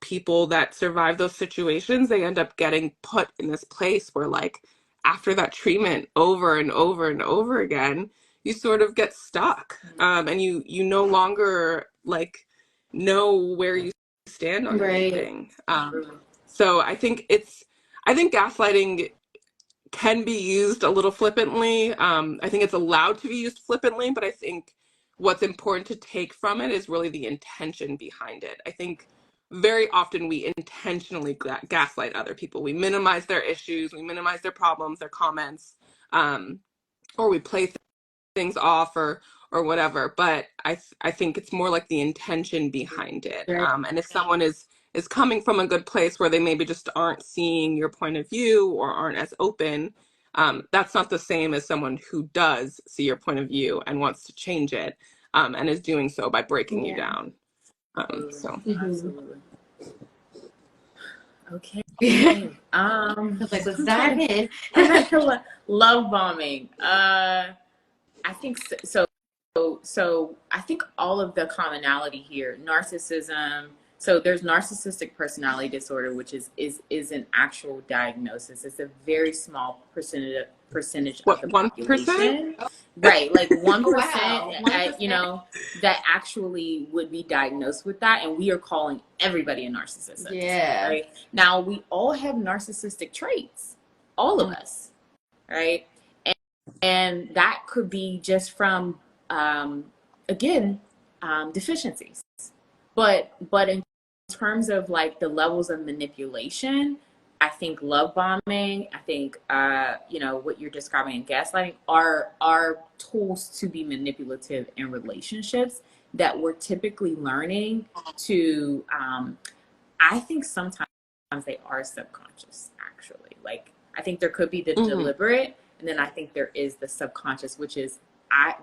people that survive those situations, they end up getting put in this place where like after that treatment over and over and over again, you sort of get stuck, and you no longer like know where you stand on Right. anything. So I think gaslighting can be used a little flippantly. I think it's allowed to be used flippantly, but I think what's important to take from it is really the intention behind it. I think very often we intentionally gaslight other people. We minimize their issues, we minimize their problems, their comments, or we play things off or whatever. But I think it's more like the intention behind it. Right. And if someone is coming from a good place where they maybe just aren't seeing your point of view or aren't as open, that's not the same as someone who does see your point of view and wants to change it, and is doing so by breaking you down. So Absolutely. Okay. Like, let's dive in. Love bombing. I think so I think all of the commonality here, narcissism. So there's narcissistic personality disorder, which is an actual diagnosis. It's a very small percentage of what, the 1%? population. Right, like 1%, Wow. that actually would be diagnosed with that, and we are calling everybody a narcissist. Yeah. Right? Now, we all have narcissistic traits, all of us, right? And that could be just from, deficiencies. But in terms of like the levels of manipulation, I think love bombing, I think what you're describing in gaslighting are tools to be manipulative in relationships that we're typically learning to. I think sometimes they are subconscious. Actually, like I think there could be the deliberate, and then I think there is the subconscious, which is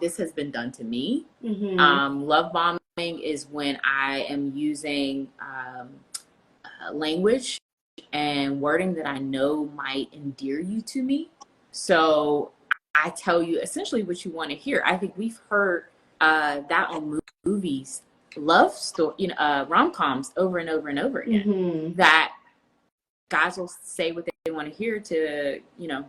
this has been done to me. Love bombing is when I am using language and wording that I know might endear you to me. So I tell you essentially what you want to hear. I think we've heard that on movies, love story, rom-coms over and over and over again. That guys will say what they want to hear to,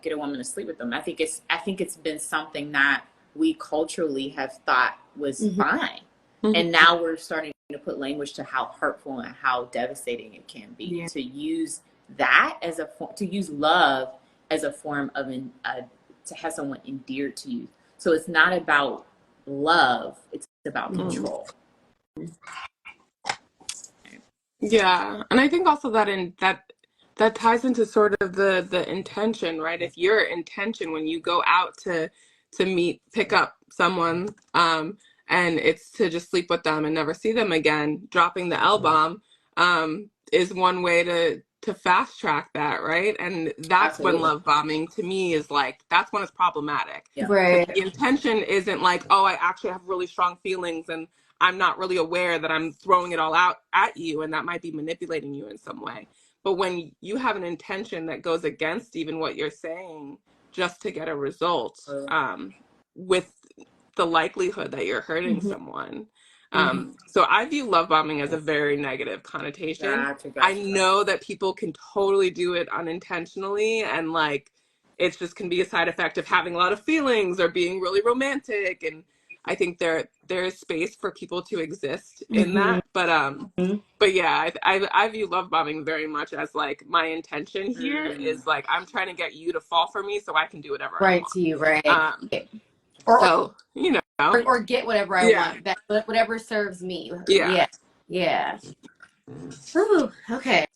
get a woman to sleep with them. I think it's been something that we culturally have thought was fine. And now we're starting to put language to how hurtful and how devastating it can be to use that as to use love as a form of to have someone endeared to you. So it's not about love; it's about control. Yeah, and I think also that ties into sort of the intention, right? If your intention when you go out to pick up someone, and it's to just sleep with them and never see them again, dropping the L bomb, is one way to fast track that, right? And that's when love bombing to me is like, that's when it's problematic. Yeah. Right. The intention isn't like, oh, I actually have really strong feelings and I'm not really aware that I'm throwing it all out at you, and that might be manipulating you in some way. But when you have an intention that goes against even what you're saying just to get a result, with the likelihood that you're hurting someone. So I view love bombing as a very negative connotation. Gotcha. I know that people can totally do it unintentionally, and like it just can be a side effect of having a lot of feelings or being really romantic. And I think there is space for people to exist in that. But yeah, I view love bombing very much as like my intention here is like I'm trying to get you to fall for me so I can do whatever I Right want. to you, right? Or So or get whatever I yeah, want, that whatever serves me. yeah. Yeah, yeah. Ooh, okay.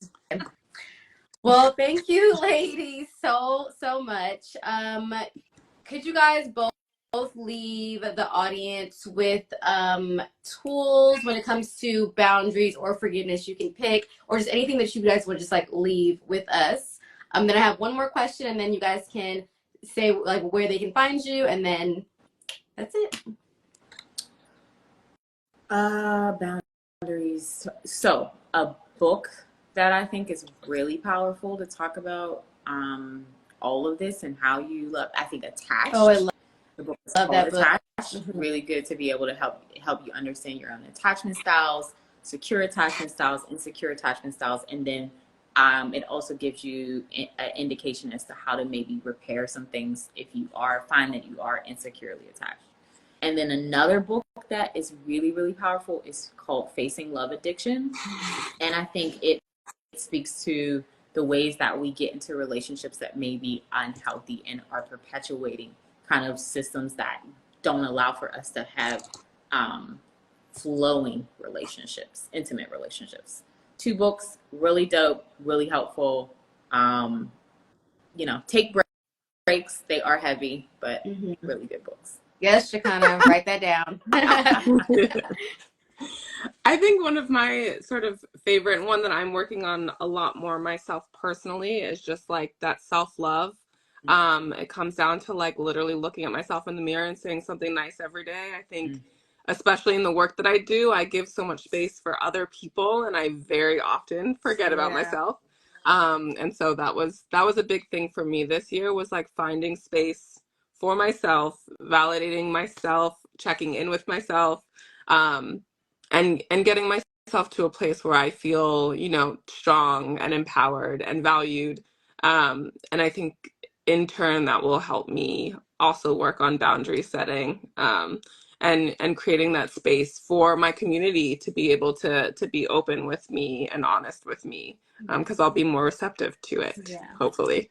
Well, thank you, ladies, so much. Could you guys both leave the audience with tools when it comes to boundaries or forgiveness? You can pick, or just anything that you guys would just like leave with us. Then I have one more question, and then you guys can say like where they can find you, and then that's it. Boundaries. So a book that I think is really powerful to talk about all of this and how you love. I think Attached. Oh, I love The book is that called book. Attached. Really good to be able to help you understand your own attachment styles, secure attachment styles, insecure attachment styles, and then it also gives you an indication as to how to maybe repair some things if you find that you are insecurely attached. And then another book that is really, really powerful is called Facing Love Addiction. And I think it speaks to the ways that we get into relationships that may be unhealthy and are perpetuating kind of systems that don't allow for us to have flowing relationships, intimate relationships. 2 books, really dope, really helpful. Take breaks. They are heavy, but really good books. Yes, Shakana, write that down. I think one of my sort of favorite, one that I'm working on a lot more myself personally, is just like that self-love. It comes down to like literally looking at myself in the mirror and saying something nice every day. I think especially in the work that I do, I give so much space for other people and I very often forget about myself. And so that was a big thing for me this year, was like finding space for myself, validating myself, checking in with myself, and getting myself to a place where I feel, strong and empowered and valued. And I think in turn that will help me also work on boundary setting, and creating that space for my community to be able to be open with me and honest with me, because I'll be more receptive to it, hopefully.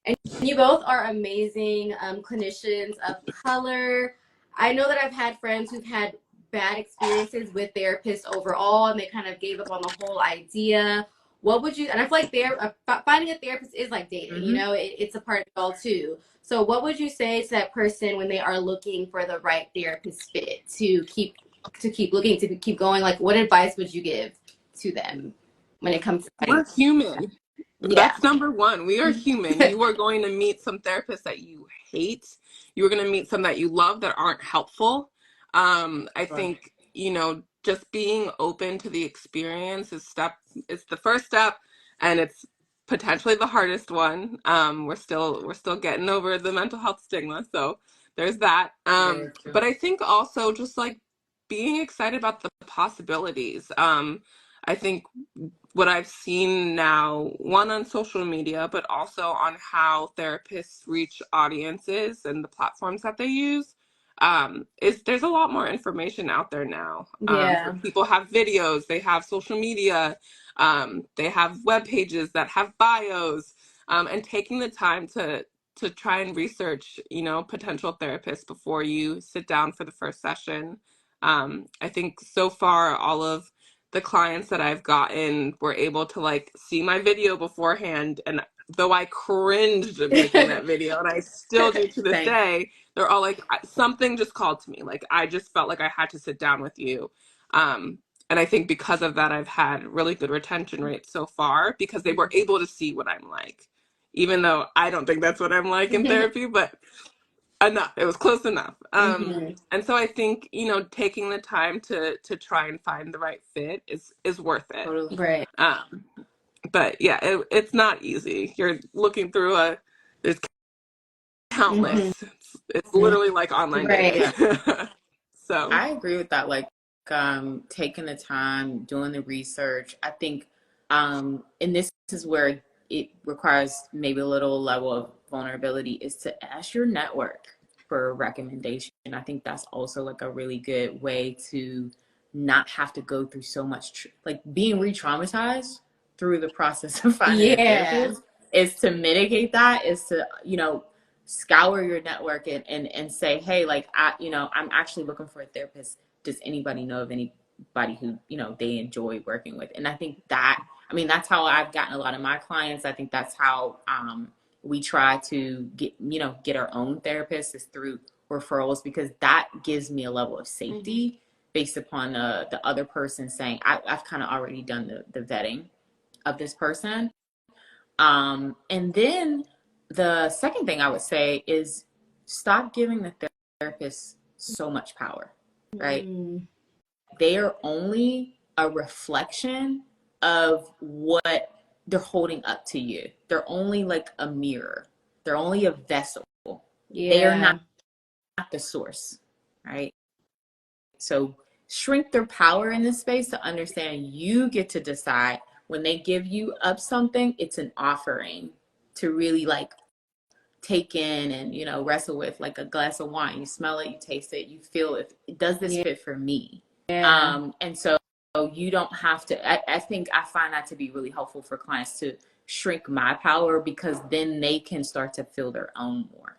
And you both are amazing clinicians of color. I know that I've had friends who've had bad experiences with therapists overall, and they kind of gave up on the whole idea. What would you, and I feel like finding a therapist is like dating, it's a part of it all too. So what would you say to that person when they are looking for the right therapist fit to keep looking, to keep going? Like, what advice would you give to them when it comes to We're human. Yeah. That's number one. We are human. You are going to meet some therapists that you hate. You're going to meet some that you love that aren't helpful. I think, just being open to the experience is the first step, and it's potentially the hardest one. We're still getting over the mental health stigma, so there's that. But I think also just like being excited about the possibilities. I think what I've seen now, one on social media, but also on how therapists reach audiences and the platforms that they use, is there's a lot more information out there now. People have videos, they have social media, they have web pages that have bios, and taking the time to try and research, potential therapists before you sit down for the first session. I think so far all of the clients that I've gotten were able to like see my video beforehand, and though I cringed making that video, and I still do to this day, they're all like, something just called to me. Like, I just felt like I had to sit down with you. And I think because of that, I've had really good retention rates so far, because they were able to see what I'm like, even though I don't think that's what I'm like in therapy, but enough. It was close enough. And so I think, taking the time to try and find the right fit is worth it. Totally. Right. But yeah, it's not easy. You're looking through there's countless. It's literally like online dating. So I agree with that. Like, taking the time, doing the research. I think, and this is where it requires maybe a little level of vulnerability, is to ask your network. for a recommendation. I think that's also like a really good way to not have to go through so much, like being re-traumatized through the process of finding a therapist is to mitigate that, is to, you know, scour your network and say, hey, like, I'm actually looking for a therapist. Does anybody know of anybody who, you know, they enjoy working with? And I think that, I mean, that's how I've gotten a lot of my clients. I think that's how we try to get our own therapists, is through referrals, because that gives me a level of safety based upon the other person saying, I've kind of already done the vetting of this person. And then the second thing I would say is stop giving the therapist so much power, right? They are only a reflection of what they're holding up to you. They're only like a mirror. They're only a vessel. They are not the source, right? So shrink their power in this space to understand you get to decide. When they give you up something, it's an offering to really like take in and, you know, wrestle with, like a glass of wine. You smell it, you taste it, you feel it. Does this fit for me? And so you don't have to, I think I find that to be really helpful for clients, to shrink my power, because then they can start to feel their own more.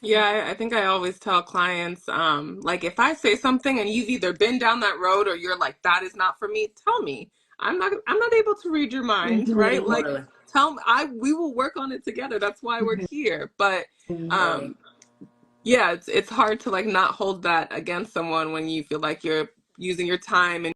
Yeah, I think I always tell clients, like, if I say something and you've either been down that road or you're like, that is not for me, tell me. I'm not able to read your mind, right? Like, tell me, we will work on it together. That's why we're here. But yeah, it's hard to like not hold that against someone when you feel like you're using your time and